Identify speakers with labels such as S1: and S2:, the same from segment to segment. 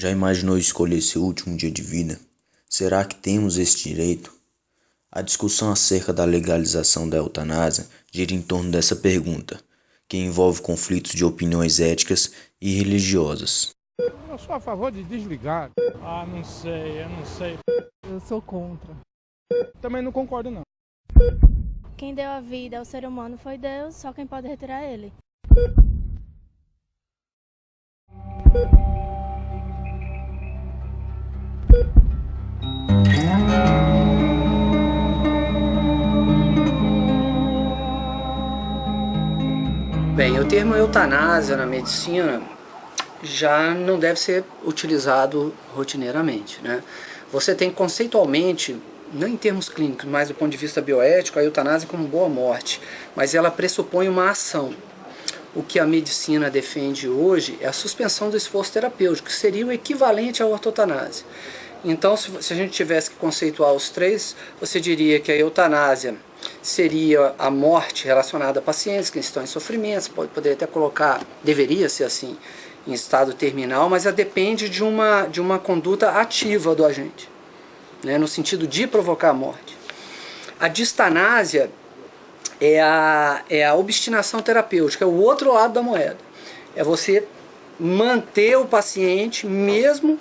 S1: Já imaginou escolher seu último dia de vida? Será que temos esse direito? A discussão acerca da legalização da eutanásia gira em torno dessa pergunta, que envolve conflitos de opiniões éticas e religiosas.
S2: Eu sou a favor de desligar.
S3: Eu não sei.
S4: Eu sou contra.
S2: Também não concordo, não.
S5: Quem deu a vida ao ser humano foi Deus, só quem pode retirar ele.
S6: Bem, o termo eutanásia na medicina já não deve ser utilizado rotineiramente, né? Você tem conceitualmente, não em termos clínicos, mas do ponto de vista bioético, a eutanásia como boa morte, mas ela pressupõe uma ação. O que a medicina defende hoje é a suspensão do esforço terapêutico, que seria o equivalente à ortotanásia. Então, se a gente tivesse que conceituar os três, você diria que a eutanásia seria a morte relacionada a pacientes que estão em sofrimento, você poderia até colocar, deveria ser assim, em estado terminal, mas ela depende de uma conduta ativa do agente, né, no sentido de provocar a morte. A distanásia é a obstinação terapêutica, é o outro lado da moeda. É você manter o paciente, mesmo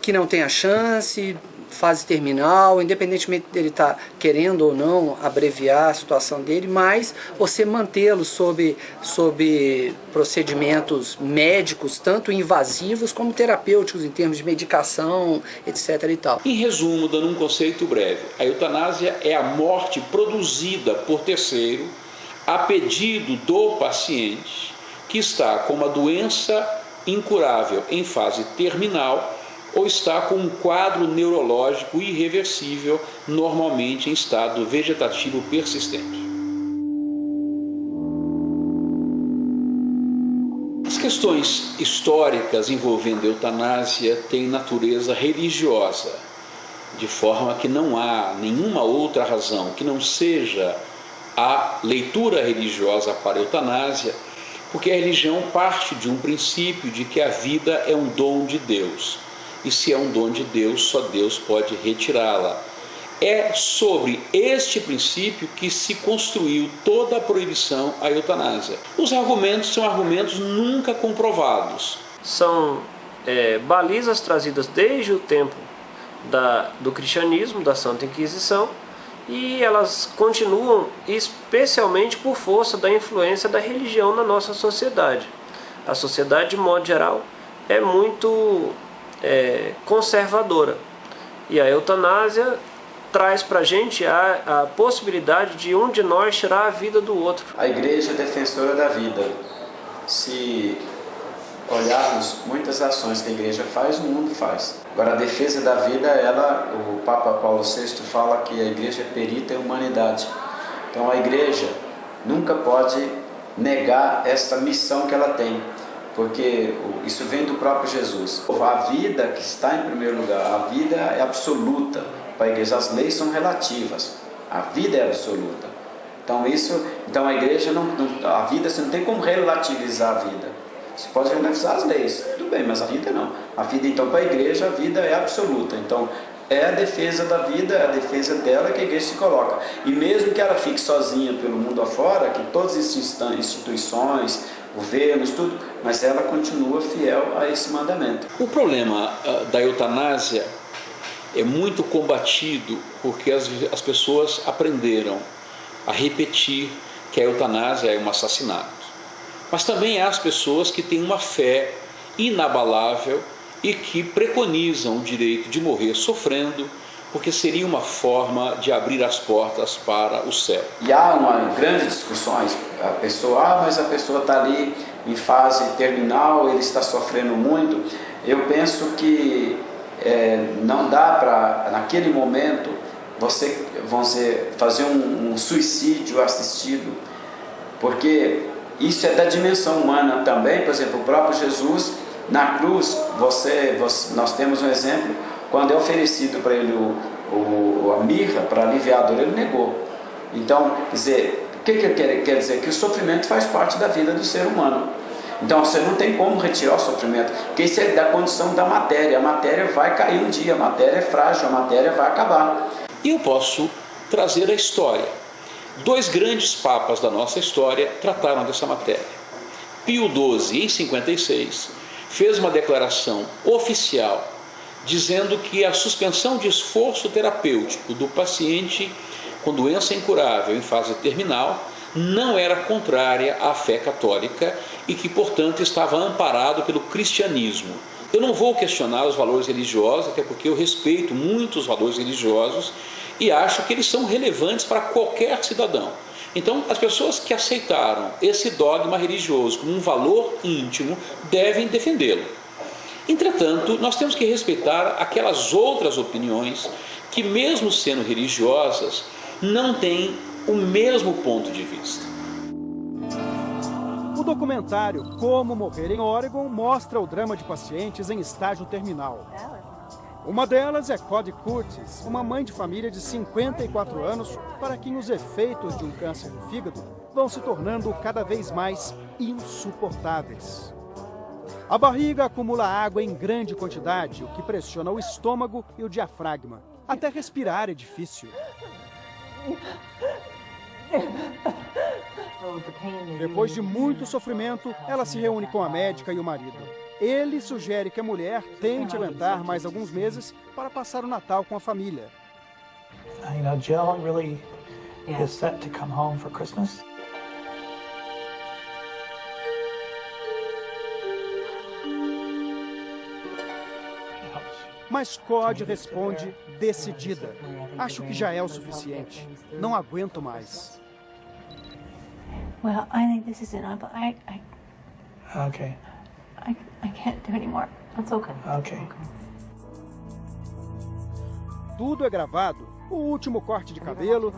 S6: que não tenha chance, fase terminal, independentemente dele estar querendo ou não abreviar a situação dele, mas você mantê-lo sob procedimentos médicos, tanto invasivos como terapêuticos, em termos de medicação, etc. e tal.
S7: Em resumo, dando um conceito breve, a eutanásia é a morte produzida por terceiro a pedido do paciente que está com uma doença incurável em fase terminal ou está com um quadro neurológico irreversível, normalmente em estado vegetativo persistente. As questões históricas envolvendo a eutanásia têm natureza religiosa, de forma que não há nenhuma outra razão que não seja a leitura religiosa para a eutanásia, porque a religião parte de um princípio de que a vida é um dom de Deus. E se é um dom de Deus, só Deus pode retirá-la. É sobre este princípio que se construiu toda a proibição à eutanásia. Os argumentos são argumentos nunca comprovados.
S3: São balizas trazidas desde o tempo do cristianismo, da Santa Inquisição, e elas continuam especialmente por força da influência da religião na nossa sociedade. A sociedade, de modo geral, é muito conservadora. E a eutanásia traz para a gente a possibilidade de um de nós tirar a vida do outro.
S8: A igreja é defensora da vida. Se olharmos muitas ações que a igreja faz, o mundo faz. Agora, a defesa da vida, o Papa Paulo VI fala que a igreja é perita em humanidade. Então a igreja nunca pode negar essa missão que ela tem, porque isso vem do próprio Jesus. A vida que está em primeiro lugar, a vida é absoluta para a igreja, as leis são relativas, a vida é absoluta. Então a igreja, a vida, você não tem como relativizar a vida. Você pode relativizar as leis, tudo bem, mas a vida não. A vida, então, para a igreja, a vida é absoluta. Então, é a defesa da vida, é a defesa dela que a igreja se coloca. E mesmo que ela fique sozinha pelo mundo afora, que todas as instituições, governos, tudo, mas ela continua fiel a esse mandamento.
S7: O problema da eutanásia é muito combatido porque as pessoas aprenderam a repetir que a eutanásia é um assassinato. Mas também há as pessoas que têm uma fé inabalável e que preconizam o direito de morrer sofrendo, porque seria uma forma de abrir as portas para o céu.
S8: E há grandes discussões, mas a pessoa está ali em fase terminal, ele está sofrendo muito. Eu penso que não dá para, naquele momento, você fazer um suicídio assistido, porque isso é da dimensão humana também. Por exemplo, o próprio Jesus, na cruz, nós temos um exemplo, quando é oferecido para ele a mirra para aliviar a dor, ele negou. Então, quer dizer, o que quer dizer? Que o sofrimento faz parte da vida do ser humano. Então você não tem como retirar o sofrimento, porque isso é da condição da matéria. A matéria vai cair um dia, a matéria é frágil, a matéria vai acabar.
S7: E eu posso trazer a história. 2 grandes papas da nossa história trataram dessa matéria. Pio XII, em 56, fez uma declaração oficial dizendo que a suspensão de esforço terapêutico do paciente com doença incurável em fase terminal não era contrária à fé católica e que, portanto, estava amparado pelo cristianismo. Eu não vou questionar os valores religiosos, até porque eu respeito muito os valores religiosos e acho que eles são relevantes para qualquer cidadão. Então, as pessoas que aceitaram esse dogma religioso como um valor íntimo devem defendê-lo. Entretanto, nós temos que respeitar aquelas outras opiniões que, mesmo sendo religiosas, não têm o mesmo ponto de vista.
S4: O documentário Como Morrer em Oregon mostra o drama de pacientes em estágio terminal. Uma delas é Cody Curtis, uma mãe de família de 54 anos para quem os efeitos de um câncer no fígado vão se tornando cada vez mais insuportáveis. A barriga acumula água em grande quantidade, o que pressiona o estômago e o diafragma. Até respirar é difícil. Depois de muito sofrimento, ela se reúne com a médica e o marido. Ele sugere que a mulher tente aguentar mais alguns meses para passar o Natal com a família.
S9: Jill really is set to come home for Christmas.
S4: Mas Cody responde decidida. Acho que já é o suficiente. Não aguento mais.
S10: Well, I think this is enough.
S9: Okay.
S10: I can't do anymore. That's okay.
S9: Okay.
S4: Tudo é gravado. O último corte de cabelo.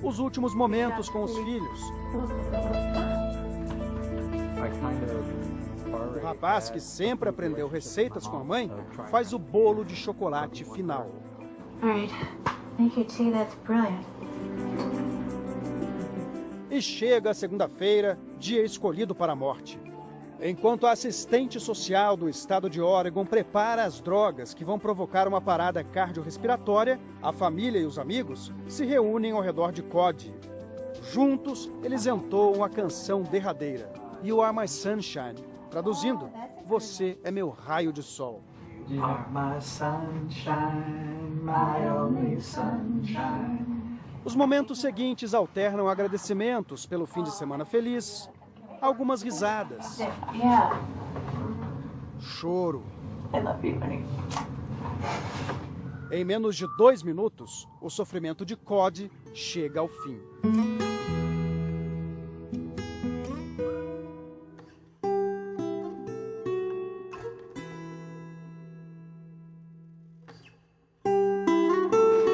S4: Os últimos momentos com os filhos. O rapaz, que sempre aprendeu receitas com a mãe, faz o bolo de chocolate final.
S10: Make your tea, that's brilliant.
S4: E chega a segunda-feira, dia escolhido para a morte. Enquanto a assistente social do estado de Oregon prepara as drogas que vão provocar uma parada cardiorrespiratória, a família e os amigos se reúnem ao redor de Cody. Juntos, eles entoam a canção derradeira, You Are My Sunshine, traduzindo, Você é meu raio de sol.
S9: You are my sunshine, my only sunshine.
S4: Os momentos seguintes alternam agradecimentos pelo fim de semana feliz, algumas risadas, choro.
S10: I love you, honey.
S4: Em menos de 2 minutos, o sofrimento de Cody chega ao fim.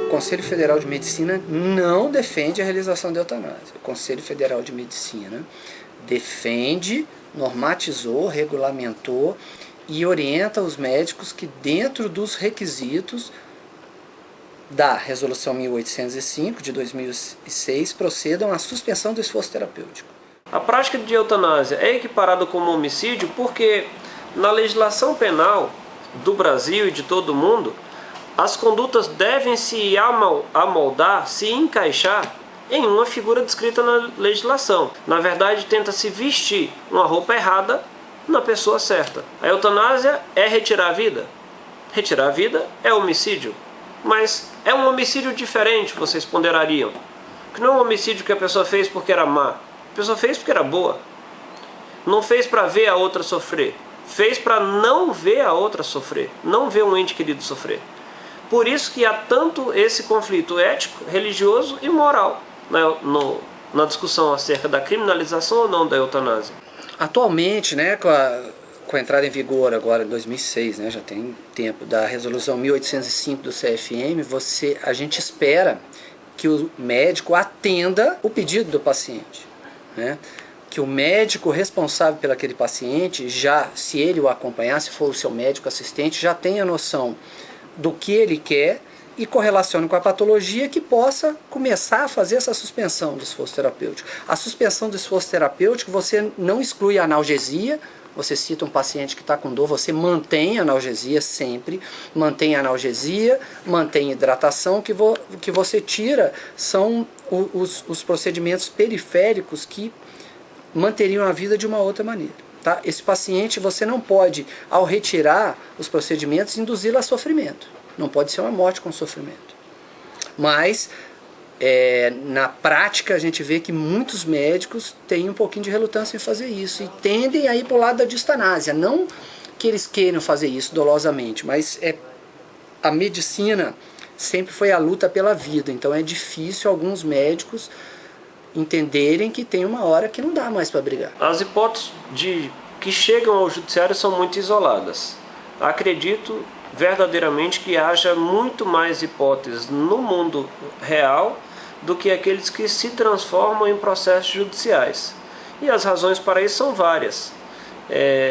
S6: O Conselho Federal de Medicina não defende a realização da eutanásia. O Conselho Federal de Medicina defende, normatizou, regulamentou e orienta os médicos que, dentro dos requisitos da Resolução 1805 de 2006, procedam à suspensão do esforço terapêutico.
S3: A prática de eutanásia é equiparada como homicídio porque, na legislação penal do Brasil e de todo o mundo, as condutas devem se amoldar, se encaixar em uma figura descrita na legislação. Na verdade, tenta-se vestir uma roupa errada na pessoa certa. A eutanásia é retirar a vida? Retirar a vida é homicídio. Mas é um homicídio diferente, vocês ponderariam. Que não é um homicídio que a pessoa fez porque era má. A pessoa fez porque era boa. Não fez para ver a outra sofrer. Fez para não ver a outra sofrer. Não ver um ente querido sofrer. Por isso que há tanto esse conflito ético, religioso e moral na discussão acerca da criminalização ou não da eutanásia.
S6: Atualmente, né, com a entrada em vigor agora em 2006, né, já tem tempo, da Resolução 1805 do CFM, a gente espera que o médico atenda o pedido do paciente, né? Que o médico responsável pelo aquele paciente, já, se ele o acompanhar, se for o seu médico assistente, já tenha noção do que ele quer e correlacione com a patologia que possa começar a fazer essa suspensão do esforço terapêutico. A suspensão do esforço terapêutico, você não exclui a analgesia. Você cita um paciente que está com dor, você mantém a analgesia sempre, mantém a analgesia, mantém hidratação, que você tira são os procedimentos periféricos que manteriam a vida de uma outra maneira. Tá? Esse paciente você não pode, ao retirar os procedimentos, induzi-lo a sofrimento. Não pode ser uma morte com sofrimento. Mas na prática a gente vê que muitos médicos têm um pouquinho de relutância em fazer isso e tendem a ir para o lado da distanásia. Não que eles queiram fazer isso dolosamente, mas a medicina sempre foi a luta pela vida. Então é difícil alguns médicos entenderem que tem uma hora que não dá mais para brigar.
S3: As hipóteses que chegam ao judiciário são muito isoladas. Acredito verdadeiramente que haja muito mais hipóteses no mundo real do que aqueles que se transformam em processos judiciais. E as razões para isso são várias.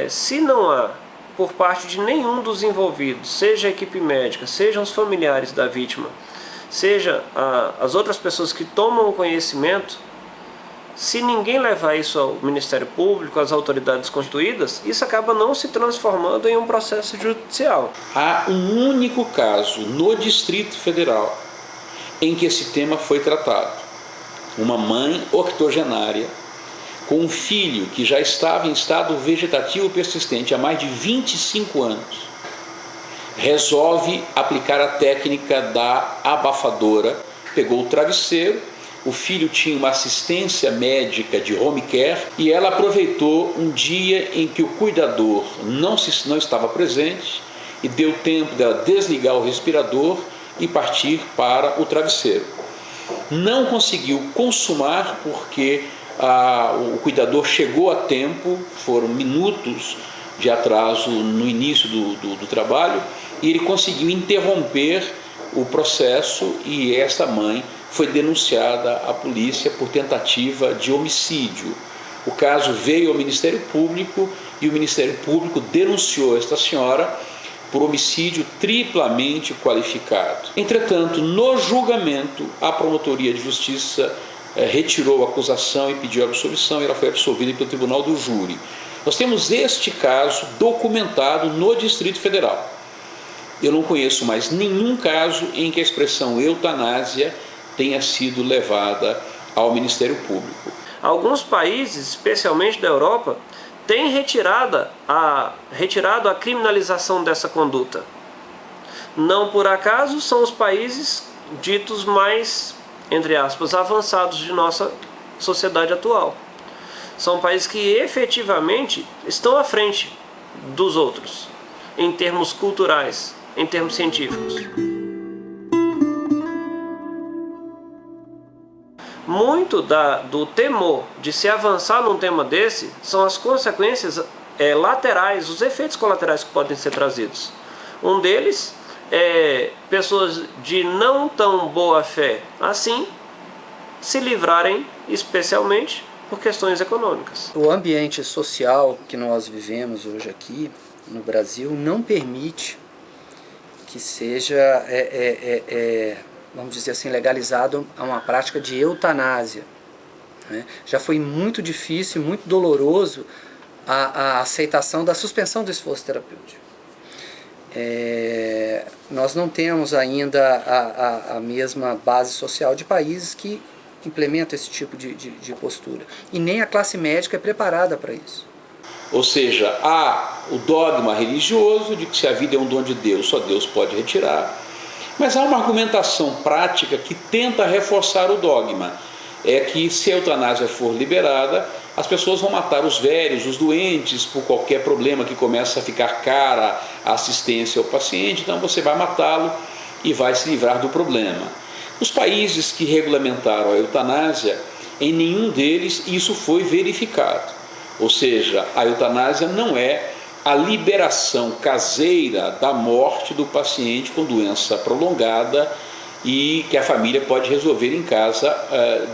S3: Se não há, por parte de nenhum dos envolvidos, seja a equipe médica, sejam os familiares da vítima, seja as outras pessoas que tomam o conhecimento, se ninguém levar isso ao Ministério Público, às autoridades constituídas, isso acaba não se transformando em um processo judicial.
S7: Há um único caso no Distrito Federal em que esse tema foi tratado. Uma mãe octogenária com um filho que já estava em estado vegetativo persistente há mais de 25 anos, resolve aplicar a técnica da abafadora, pegou o travesseiro, o filho tinha uma assistência médica de home care e ela aproveitou um dia em que o cuidador não estava presente e deu tempo dela desligar o respirador e partir para o travesseiro. Não conseguiu consumar porque o cuidador chegou a tempo, foram minutos de atraso no início do trabalho, e ele conseguiu interromper o processo e esta mãe foi denunciada à polícia por tentativa de homicídio. O caso veio ao Ministério Público e o Ministério Público denunciou esta senhora por homicídio triplamente qualificado. Entretanto, no julgamento, a Promotoria de Justiça retirou a acusação e pediu a absolvição e ela foi absolvida pelo Tribunal do Júri. Nós temos este caso documentado no Distrito Federal. Eu não conheço mais nenhum caso em que a expressão eutanásia tenha sido levada ao Ministério Público.
S3: Alguns países, especialmente da Europa, têm retirado a criminalização dessa conduta. Não por acaso são os países ditos mais, entre aspas, avançados de nossa sociedade atual. São países que efetivamente estão à frente dos outros, em termos culturais, em termos científicos. Muito do temor de se avançar num tema desse são as consequências laterais, os efeitos colaterais que podem ser trazidos. Um deles é pessoas de não tão boa fé assim se livrarem especialmente por questões econômicas.
S6: O ambiente social que nós vivemos hoje aqui no Brasil não permite que seja, vamos dizer assim, legalizado uma prática de eutanásia. Né? Já foi muito difícil, muito doloroso a aceitação da suspensão do esforço terapêutico. Nós não temos ainda a mesma base social de países que implementam esse tipo de postura. E nem a classe médica é preparada para isso.
S7: Ou seja, há o dogma religioso de que se a vida é um dom de Deus, só Deus pode retirar. Mas há uma argumentação prática que tenta reforçar o dogma. É que se a eutanásia for liberada, as pessoas vão matar os velhos, os doentes, por qualquer problema que começa a ficar cara a assistência ao paciente, então você vai matá-lo e vai se livrar do problema. Os países que regulamentaram a eutanásia, em nenhum deles isso foi verificado. Ou seja, a eutanásia não é a liberação caseira da morte do paciente com doença prolongada e que a família pode resolver em casa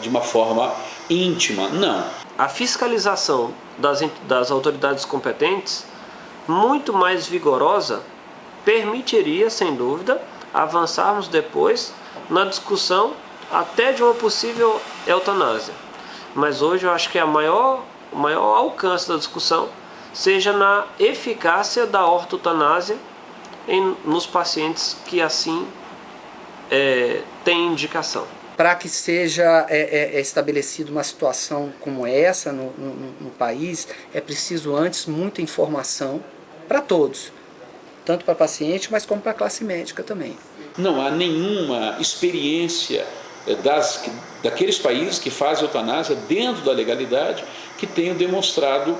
S7: de uma forma íntima. Não.
S3: A fiscalização das autoridades competentes, muito mais vigorosa, permitiria, sem dúvida, avançarmos depois na discussão até de uma possível eutanásia. Mas hoje eu acho que o maior alcance da discussão seja na eficácia da ortotanásia nos pacientes que assim têm indicação.
S6: Para que seja estabelecida uma situação como essa no país, é preciso antes muita informação para todos, tanto para paciente, mas como para a classe médica também.
S7: Não há nenhuma experiência daqueles países que fazem eutanásia dentro da legalidade que tenham demonstrado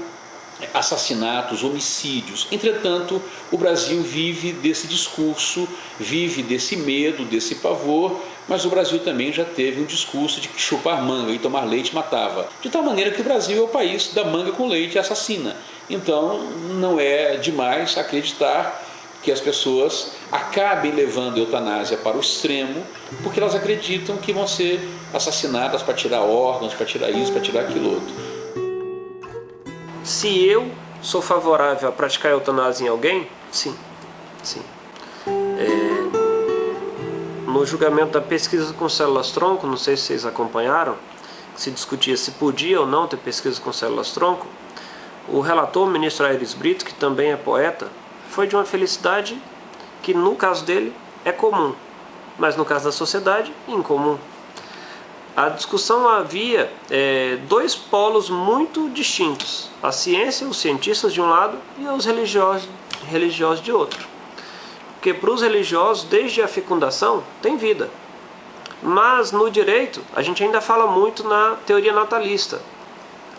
S7: assassinatos, homicídios. Entretanto, o Brasil vive desse discurso, vive desse medo, desse pavor, mas o Brasil também já teve um discurso de que chupar manga e tomar leite matava. De tal maneira que o Brasil é o país da manga com leite assassina. Então, não é demais acreditar que as pessoas acabem levando a eutanásia para o extremo, porque elas acreditam que vão ser assassinadas para tirar órgãos, para tirar isso, para tirar aquilo outro.
S3: Se eu sou favorável a praticar eutanásia em alguém, sim. No julgamento da pesquisa com células-tronco, não sei se vocês acompanharam, se discutia se podia ou não ter pesquisa com células-tronco, o relator, o ministro Aires Brito, que também é poeta, foi de uma felicidade que no caso dele é comum, mas no caso da sociedade, incomum. A discussão havia dois polos muito distintos, a ciência, os cientistas de um lado e os religiosos de outro. Porque para os religiosos, desde a fecundação, tem vida. Mas no direito, a gente ainda fala muito na teoria natalista.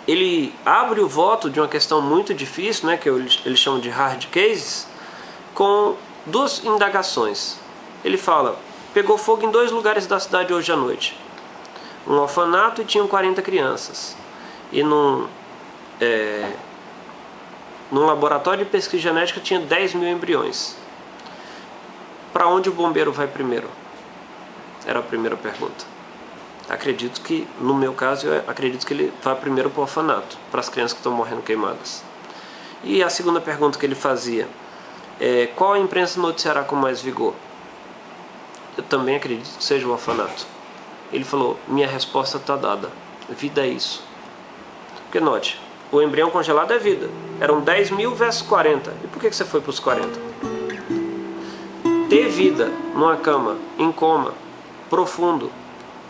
S3: Ele abre o voto de uma questão muito difícil, né, que eles chamam de hard cases, com duas indagações. Ele fala, pegou fogo em 2 lugares da cidade hoje à noite. Um orfanato e tinham 40 crianças. E num laboratório de pesquisa genética tinha 10.000 embriões. Para onde o bombeiro vai primeiro? Era a primeira pergunta. Acredito que, no meu caso, acredito que ele vai primeiro para o orfanato, para as crianças que estão morrendo queimadas. E a segunda pergunta que ele fazia qual a imprensa noticiará com mais vigor? Eu também acredito que seja o orfanato. Ele falou, minha resposta está dada, vida é isso. Porque note, o embrião congelado é vida, eram 10.000 versus 40, e por que você foi para os 40? Ter vida numa cama, em coma, profundo,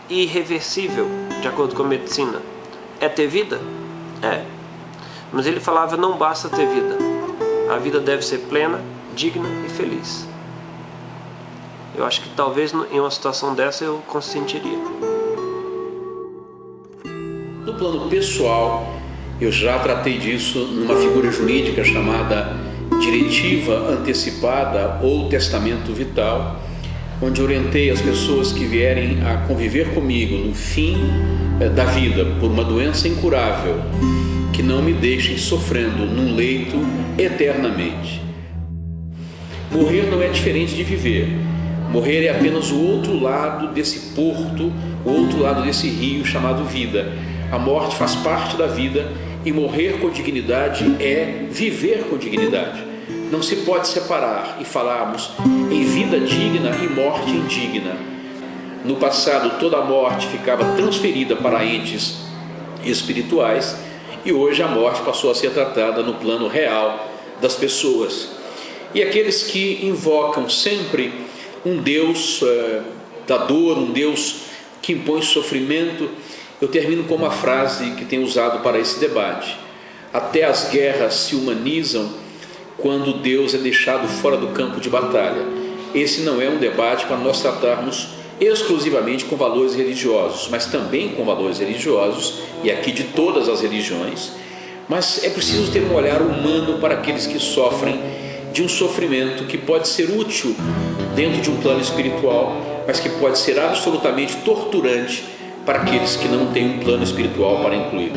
S3: irreversível, de acordo com a medicina, é ter vida? É. Mas ele falava, não basta ter vida. A vida deve ser plena, digna e feliz. Eu acho que talvez em uma situação dessa eu consentiria.
S7: No plano pessoal, eu já tratei disso numa figura jurídica chamada diretiva antecipada ou testamento vital, onde orientei as pessoas que vierem a conviver comigo no fim da vida por uma doença incurável, que não me deixem sofrendo num leito eternamente. Morrer não é diferente de viver. Morrer é apenas o outro lado desse porto, o outro lado desse rio chamado vida. A morte faz parte da vida e morrer com dignidade é viver com dignidade. Não se pode separar e falarmos em vida digna e morte indigna. No passado, toda a morte ficava transferida para entes espirituais e hoje a morte passou a ser tratada no plano real das pessoas. E aqueles que invocam sempre um Deus da dor, um Deus que impõe sofrimento, eu termino com uma frase que tenho usado para esse debate. Até as guerras se humanizam quando Deus é deixado fora do campo de batalha. Esse não é um debate para nós tratarmos exclusivamente com valores religiosos, mas também com valores religiosos, e aqui de todas as religiões, mas é preciso ter um olhar humano para aqueles que sofrem de um sofrimento que pode ser útil dentro de um plano espiritual, mas que pode ser absolutamente torturante para aqueles que não têm um plano espiritual para incluir.